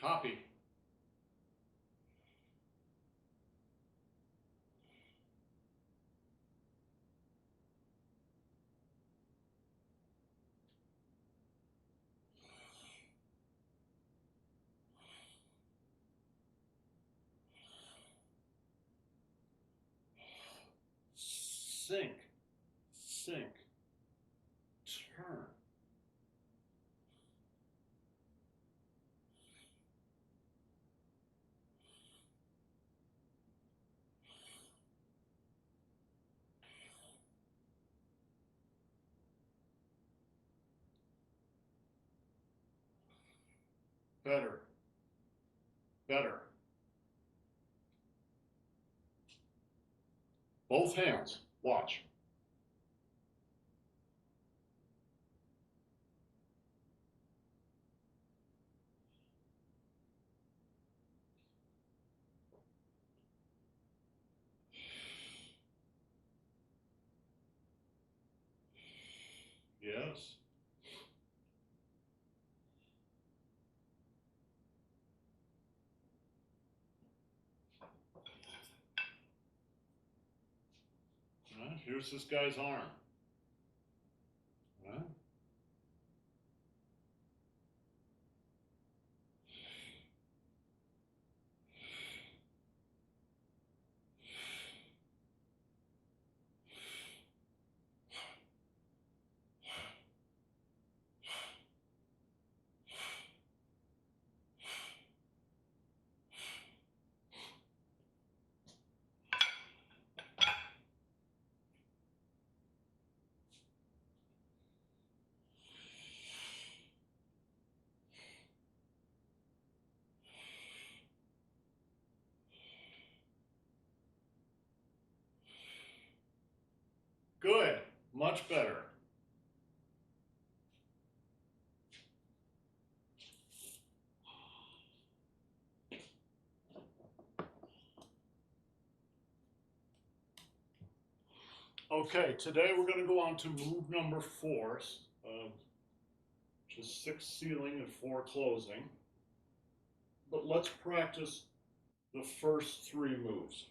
Copy. Sink, sink, turn. Better, better. Both hands, watch. Yes. Right, here's this guy's arm. Right. Good, much better. Okay, today we're going to go on to move number 4, which is 6 sealing and 4 closing. But let's practice the first 3 moves.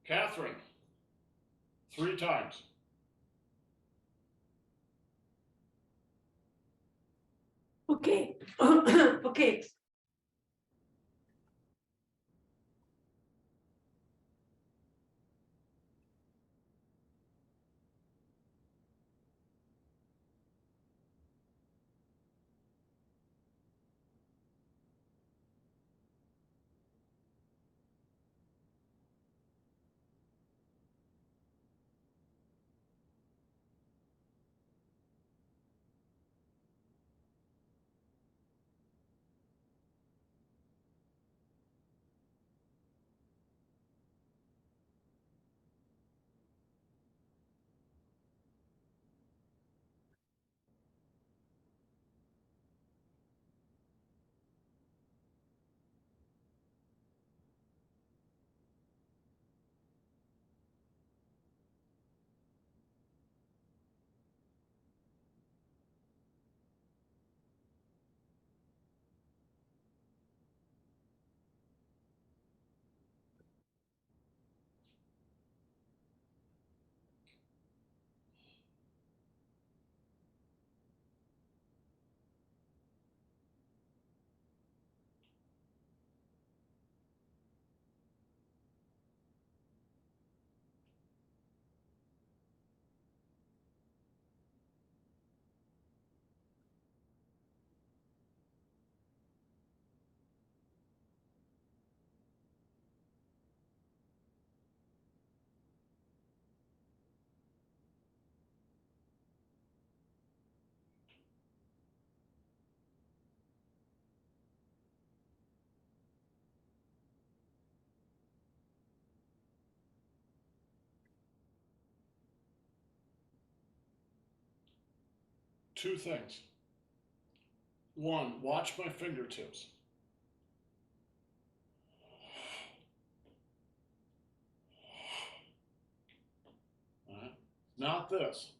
Catherine, 3 times. Okay. Okay. Two things. One, watch my fingertips. All right? Not this.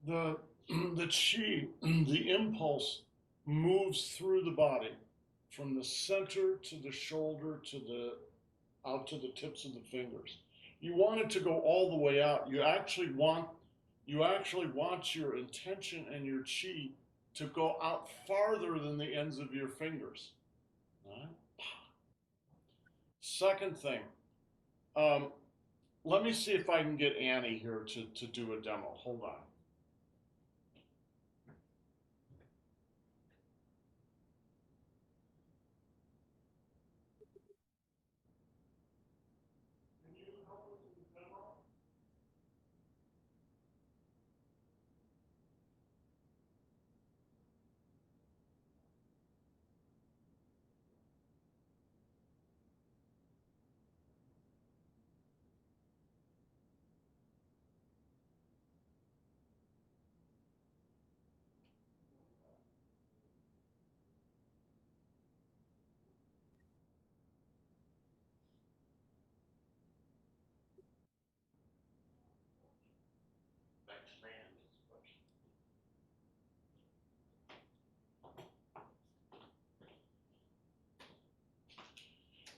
The the chi, the impulse moves through the body from the center to the shoulder to the out to the tips of the fingers. You want it to go all the way out. You actually want your intention and your chi to go out farther than the ends of your fingers. All right? Second thing, um, let me see if I can get Annie here to do a demo. Hold on.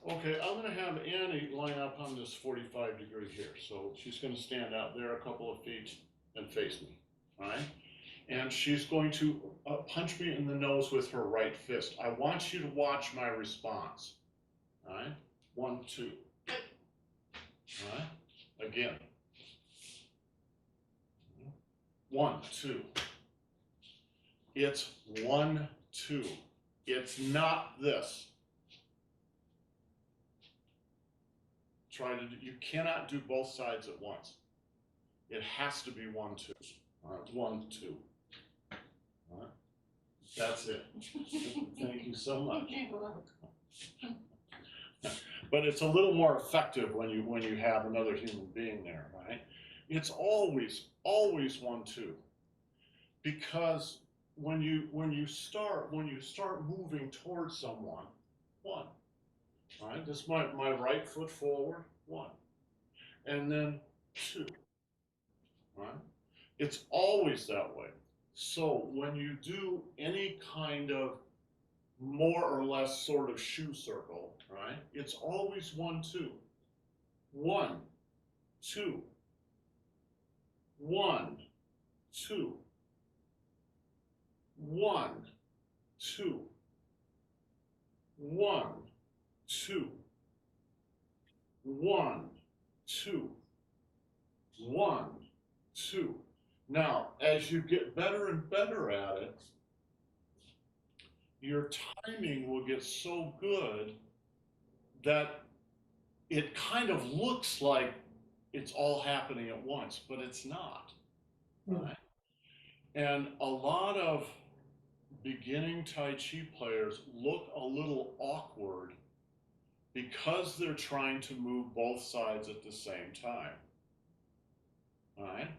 Okay, I'm going to have Annie line up on this 45 degree here. So she's going to stand out there a couple of feet and face me. All right? And she's going to punch me in the nose with her right fist. I want you to watch my response. All right? 1, 2. All right? Again. 1, 2. It's 1, 2. It's not this. You cannot do both sides at once. It has to be 1, 2. All right, 1, 2. All right, that's it. Thank you so much. But it's a little more effective when you have another human being there, right? It's always 1, 2, because when you start moving towards someone, 1. All right, this is my right foot forward, 1, and then 2. Right? It's always that way. So when you do any kind of more or less sort of shoe circle, right? It's always 1, 2. 1, 2, 1, 2, 1, 2, 1, 2, 1, 2, 1, 2. Now, as you get better and better at it, your timing will get so good that it kind of looks like it's all happening at once, but it's not, right? And a lot of beginning Tai Chi players look a little awkward because they're trying to move both sides at the same time, right?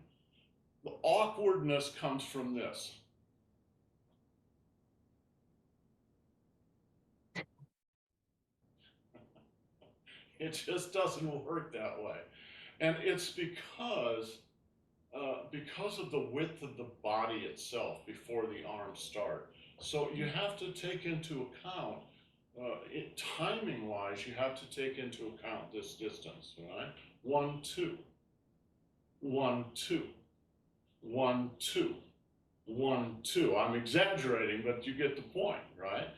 The awkwardness comes from this. It just doesn't work that way. And it's because of the width of the body itself before the arms start. So you have to take into account, timing wise, you have to take into account this distance, right? 1, 2, 1, 2, 1, 2, 1, 2. I'm exaggerating, but you get the point, right?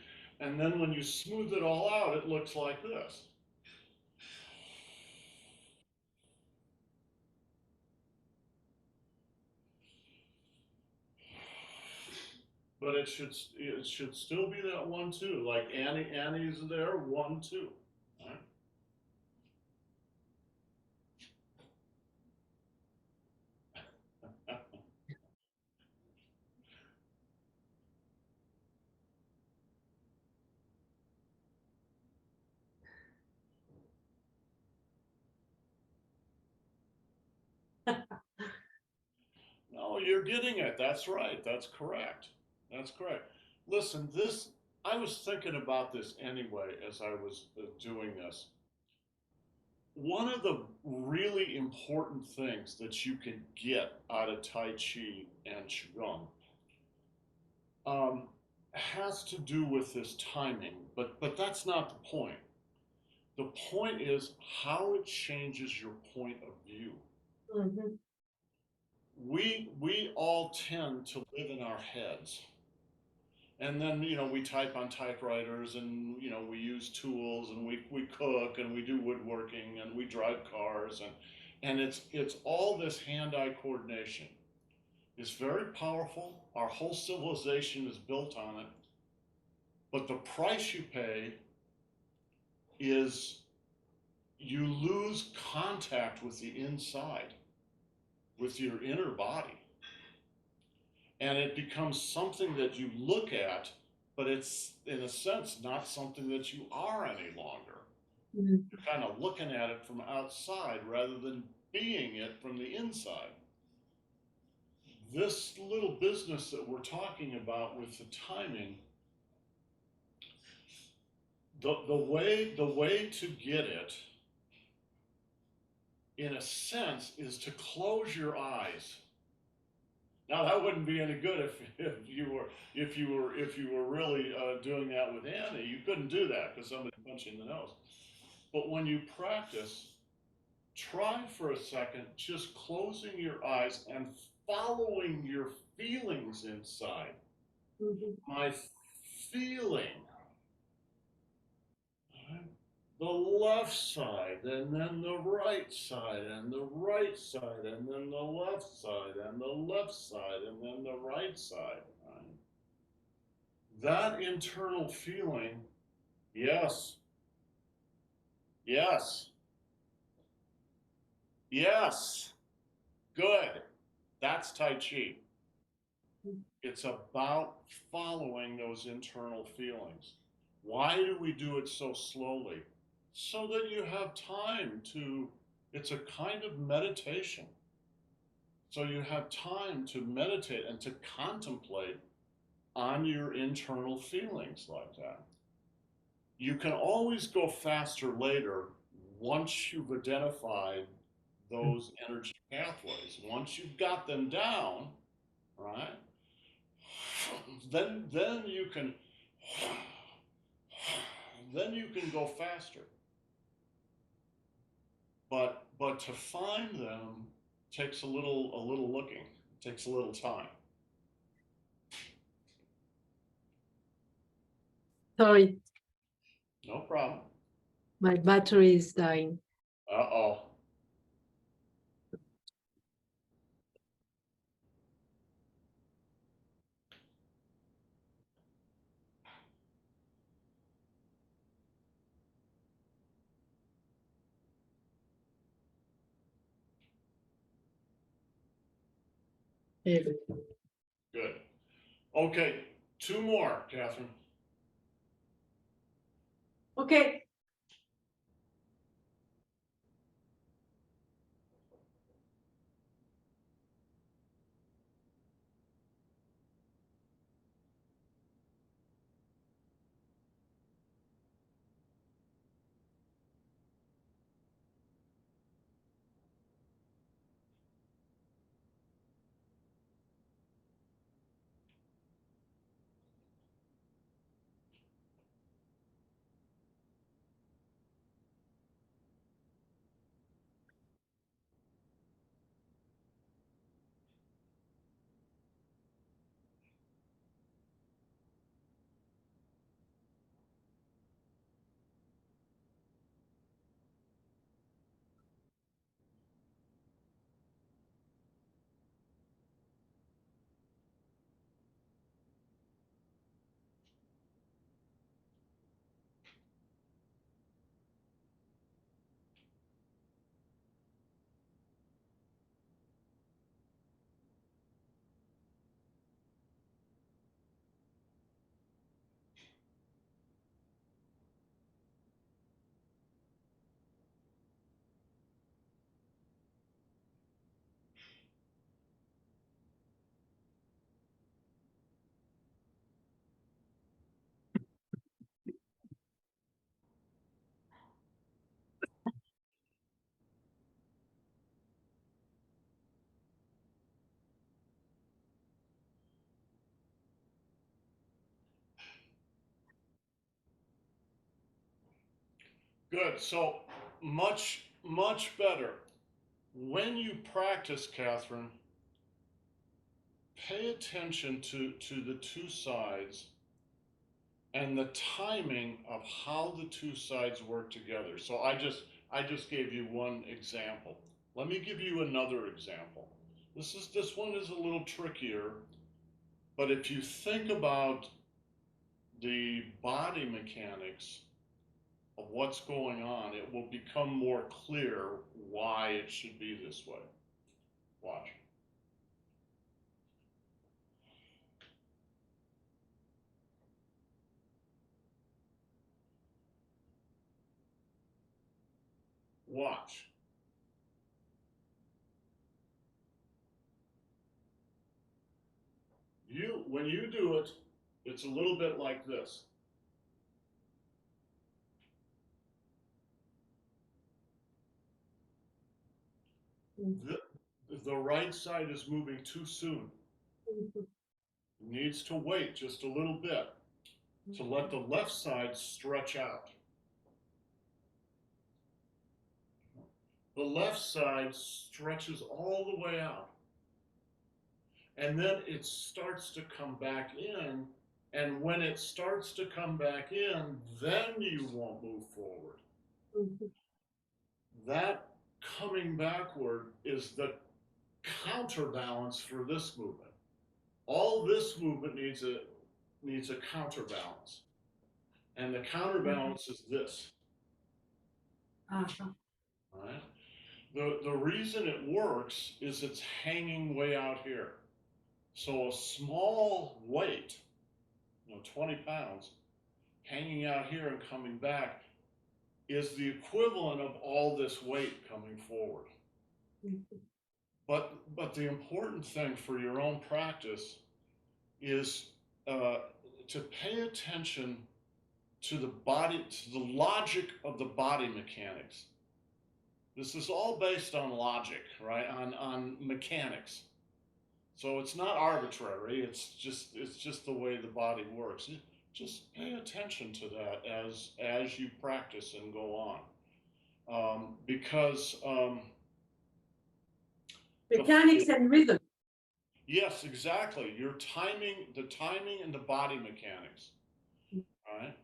And then when you smooth it all out, it looks like this. But it should still be that 1, 2. Like Annie's there, 1, 2. Right? No, you're getting it. That's right. That's correct. That's correct. Listen, I was thinking about this anyway as I was doing this. One of the really important things that you can get out of Tai Chi and Qigong um, has to do with this timing, but that's not the point. The point is how it changes your point of view. Mhm. We all tend to live in our heads. And then, we type on typewriters and, we use tools and we cook and we do woodworking and we drive cars and it's all this hand-eye coordination. It's very powerful. Our whole civilization is built on it. But the price you pay is you lose contact with the inside, with your inner body. And it becomes something that you look at, but it's in a sense not something that you are any longer. Mhm. You're kind of looking at it from outside rather than being it from the inside. This little business that we're talking about with the timing, the way to get it, in a sense, is to close your eyes. Now that wouldn't be any good if you were really doing that with Annie. You couldn't do that because somebody punched you in the nose. But when you practice, try for a second just closing your eyes and following your feelings inside. Mhm. My feeling, right? The left side, and then the right side, and the right side, and then the left side, and the left side, and then the right side. Right? That internal feeling, yes, yes, yes, good. That's Tai Chi. It's about following those internal feelings. Why do we do it so slowly? So that you have time to, it's a kind of meditation. So you have time to meditate and to contemplate on your internal feelings like that. You can always go faster later once you've identified those energy pathways. Once you've got them down, right? Then you can then you can go faster. But to find them takes a little looking, takes a little time. Sorry, No problem. my battery is dying. Uh-oh. Maybe. Good. Okay, two more, Catherine. Okay. Good. So much better. When you practice, Catherine, pay attention to the two sides and the timing of how the two sides work together. So I just gave you one example. Let me give you another example. This one is a little trickier, but if you think about the body mechanics of what's going on, it will become more clear why it should be this way. Watch. Watch. When you do it, it's a little bit like this. The right side is moving too soon. It needs to wait just a little bit to let the left side stretch out. The left side stretches all the way out. And then it starts to come back in. And when it starts to come back in, then you won't move forward. That coming backward is the counterbalance for this movement. All this movement needs a counterbalance. And the counterbalance is this. Uh-huh. All right? The reason it works is it's hanging way out here. So a small weight, 20 pounds, hanging out here and coming back is the equivalent of all this weight coming forward. But the important thing for your own practice is to pay attention to the body, to the logic of the body mechanics. This is all based on logic, right? On mechanics. So it's not arbitrary. It's just the way the body works. just pay attention to that as you practice and go on, because Mechanics and rhythm. yes, exactly. Your timing, the timing, and the body mechanics. Right.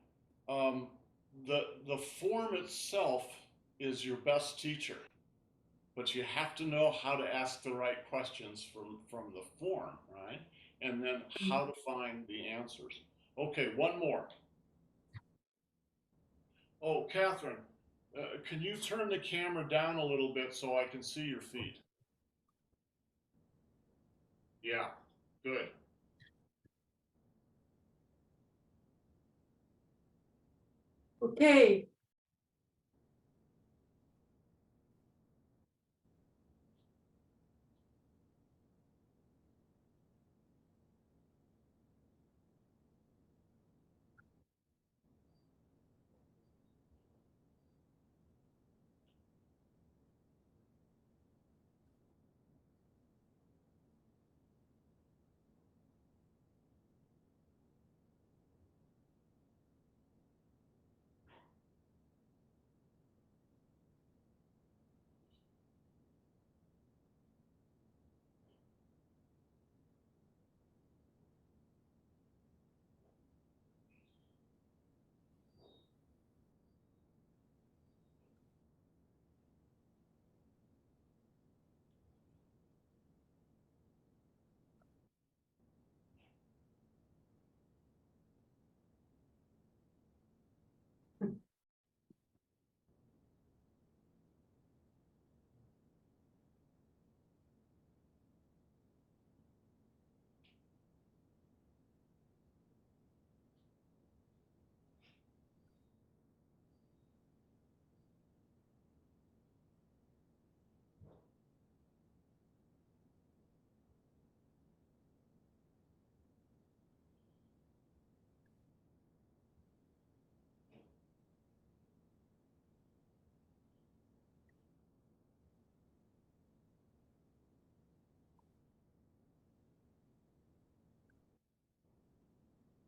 The form itself is your best teacher, but you have to know how to ask the right questions from the form, right? And then how to find the answers. Okay, one more. Oh, Catherine, can you turn the camera down a little bit so I can see your feet? Yeah, good. Okay.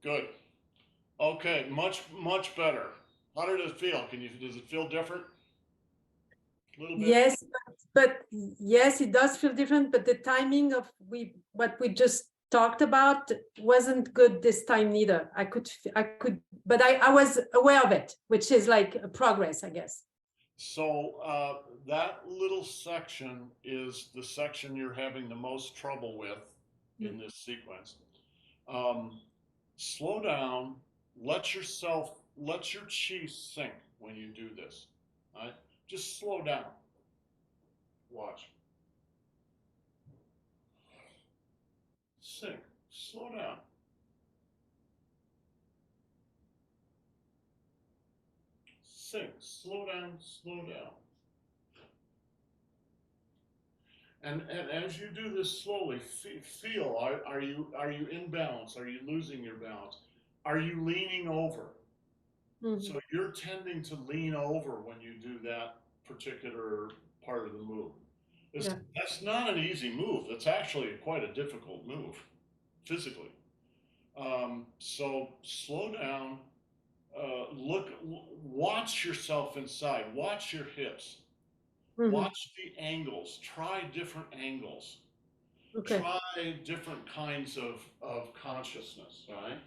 Good. Okay, much better. How did it feel? Does it feel different? A little bit? Yes, but yes, it does feel different, but the timing of what we just talked about wasn't good this time neither. But I was aware of it, which is like a progress, I guess. So that little section is the section you're having the most trouble with in this sequence. Um, Slow down, let your chi sink when you do this. All right? Just slow down. Watch. Sink. Slow down. Sink. Slow down, slow down. And as you do this slowly, feel, are you in balance? Are you losing your balance? Are you leaning over? So you're tending to lean over when you do that particular part of the move. Yeah. That's not an easy move. It's actually quite a difficult move physically. So slow down, watch yourself inside, watch your hips, watch the angles, try different angles, Okay. try different kinds of consciousness, right?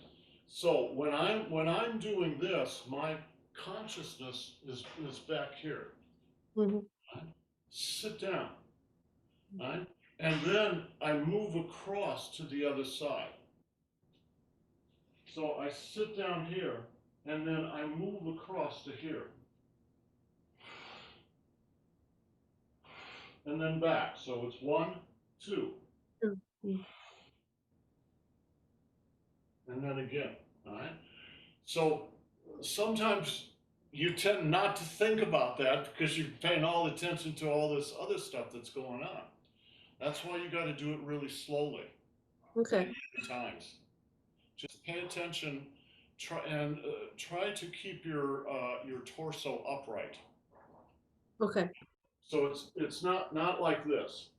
So when I'm doing this, my consciousness is back here. Right? Sit down, right? And then I move across to the other side. So I sit down here, and then I move across to here. And then back. So it's 1, 2. And then again, all right? So sometimes you tend not to think about that because you're paying all the attention to all this other stuff that's going on. That's why you got to do it really slowly. Okay. Times. Just pay attention. Try to keep your torso upright. Okay. So it's not like this.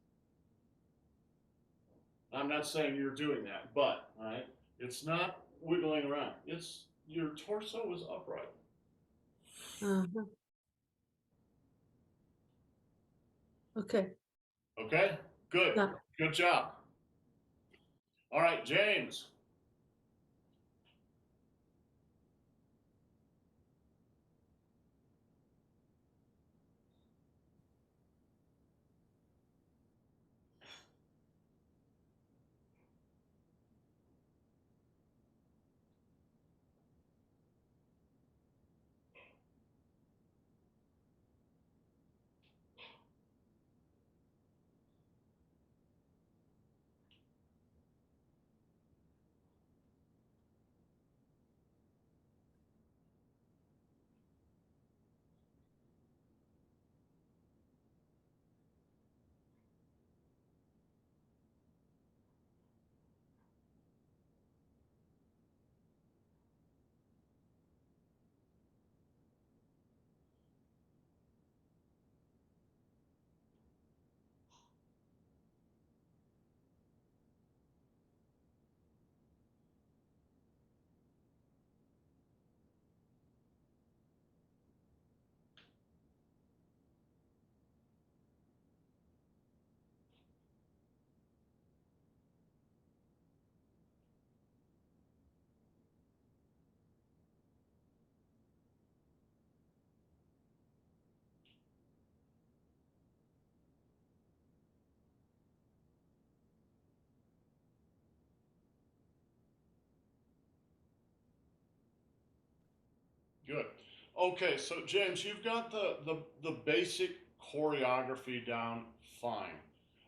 I'm not saying you're doing that, but right, it's not wiggling around. It's your torso is upright. Uh-huh. Okay. Okay, good. Yeah. Good job. All right, James. Good. Okay, so James, you've got the basic choreography down fine.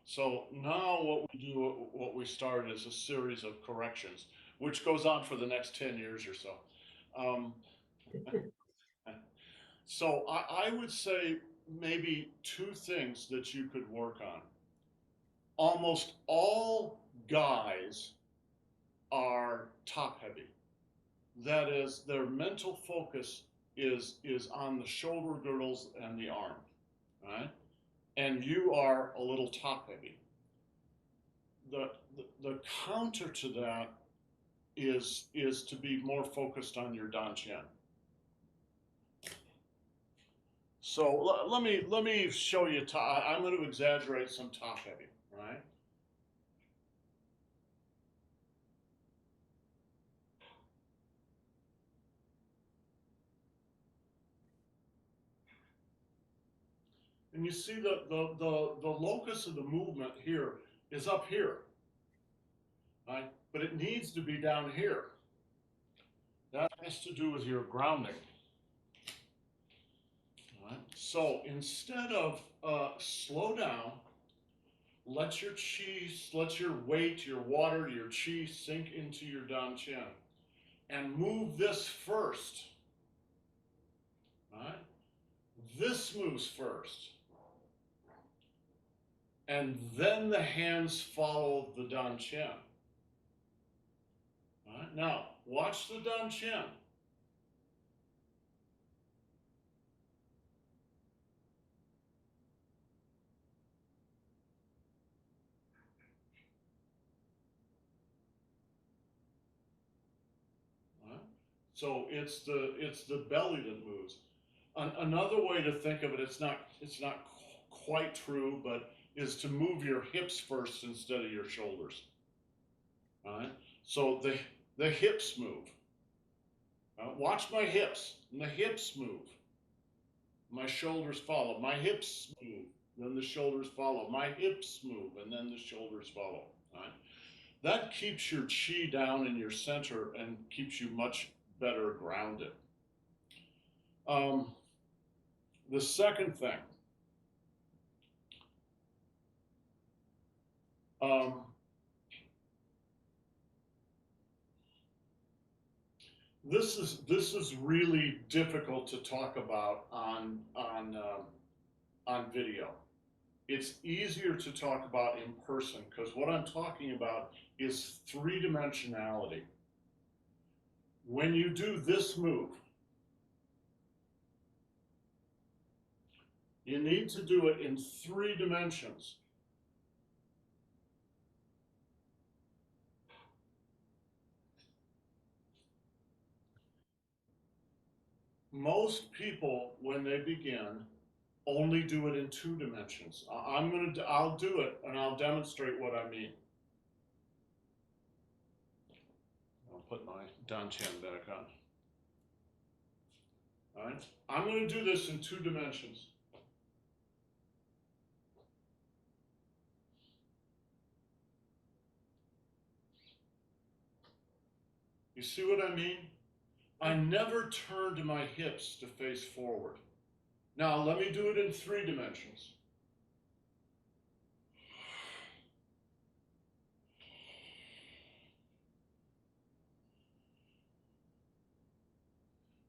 So now what we do, what we start is a series of corrections, which goes on for the next 10 years or so. Um, so I would say maybe two things that you could work on. Almost all guys are top heavy. That is, their mental focus is on the shoulder girdles and the arm, right? And you are a little top heavy. The counter to that is to be more focused on your Dan Chen. So let me show you. I'm going to exaggerate some top heavy, right? And you see the locus of the movement here is up here, right? But it needs to be down here. That has to do with your grounding. All right? So instead of slow down, let your chi, let your weight, your water, your chi sink into your Dan Chen, and move this first. All right? This moves first. And then the hands follow the Dan Chen. All right? Now, watch the Dan Chen. All right? So it's the belly that moves. Another way to think of it, it's not quite true, but is to move your hips first instead of your shoulders. All right. So the hips move. Watch my hips. And the hips move. My shoulders follow. My hips move. Then the shoulders follow. My hips move, and then the shoulders follow. All right. That keeps your chi down in your center and keeps you much better grounded. The second thing, this is really difficult to talk about on video. It's easier to talk about in person because what I'm talking about is three-dimensionality. When you do this move, you need to do it in 3 dimensions. most people, when they begin, only do it in 2 dimensions. I'll do it and I'll demonstrate what I mean. I'll put my danchan back on. All right, I'm going to do this in 2 dimensions. You see what I mean? I never turn my hips to face forward. Now let me do it in 3 dimensions.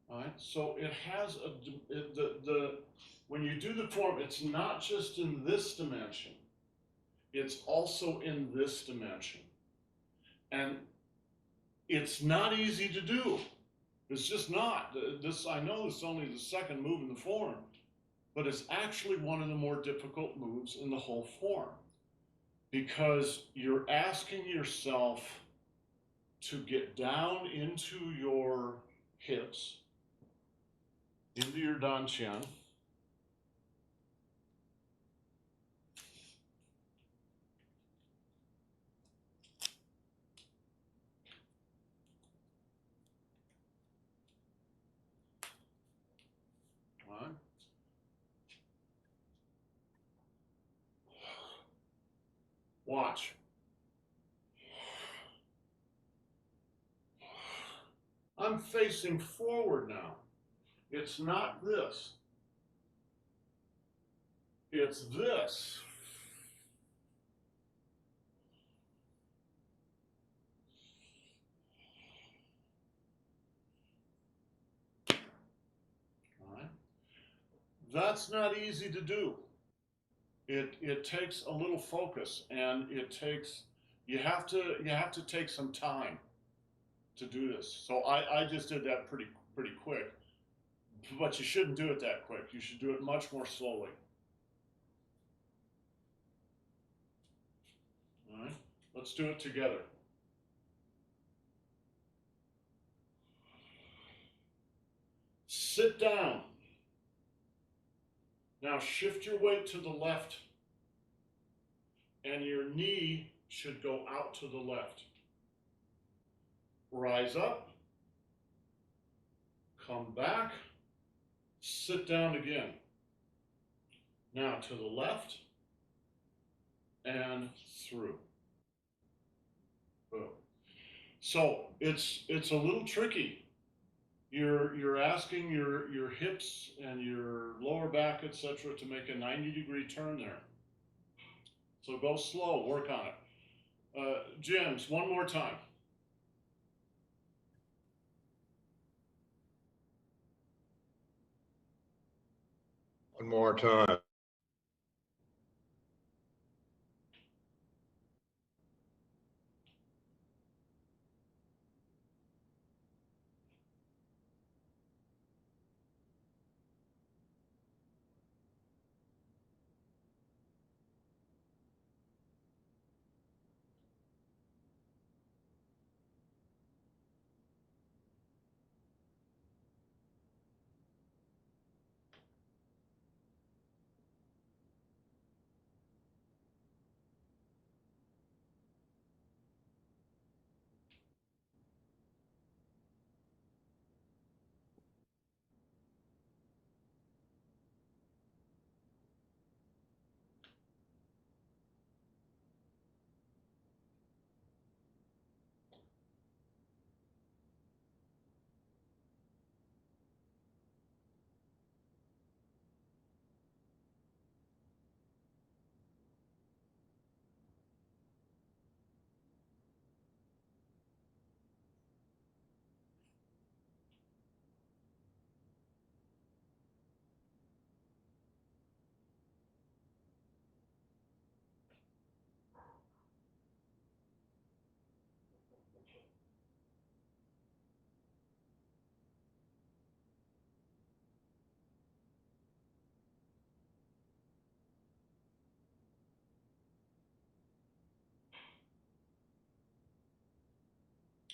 All right, so it has when you do the form, it's not just in this dimension, it's also in this dimension. And it's not easy to do. It's just not. I know this is only the 2nd move in the form, but it's actually one of the more difficult moves in the whole form, because you're asking yourself to get down into your hips, into your danchan. All right. Watch. I'm facing forward now. It's not this. It's this. All right. That's not easy to do. It takes a little focus, and you have to take some time to do this. So I just did that pretty quick, but you shouldn't do it that quick. You should do it much more slowly. All right, let's do it together. Sit down. Now shift your weight to the left, and your knee should go out to the left. Rise up, come back, sit down again. Now to the left and through. Boom. So it's a little tricky. You're asking your hips and your lower back, etc., to make a 90-degree turn there. So go slow, work on it. James, one more time. One more time.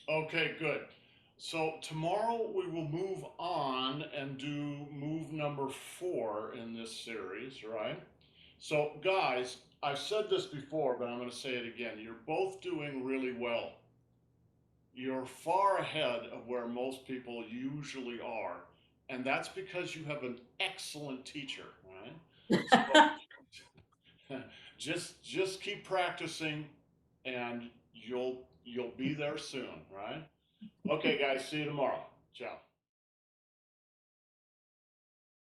Okay, good. So tomorrow we will move on and do move number 4 in this series, right? So guys, I've said this before, but I'm going to say it again. You're both doing really well. You're far ahead of where most people usually are. And that's because you have an excellent teacher, right? So just keep practicing and you'll be there soon, right? Okay, guys, see you tomorrow. Ciao.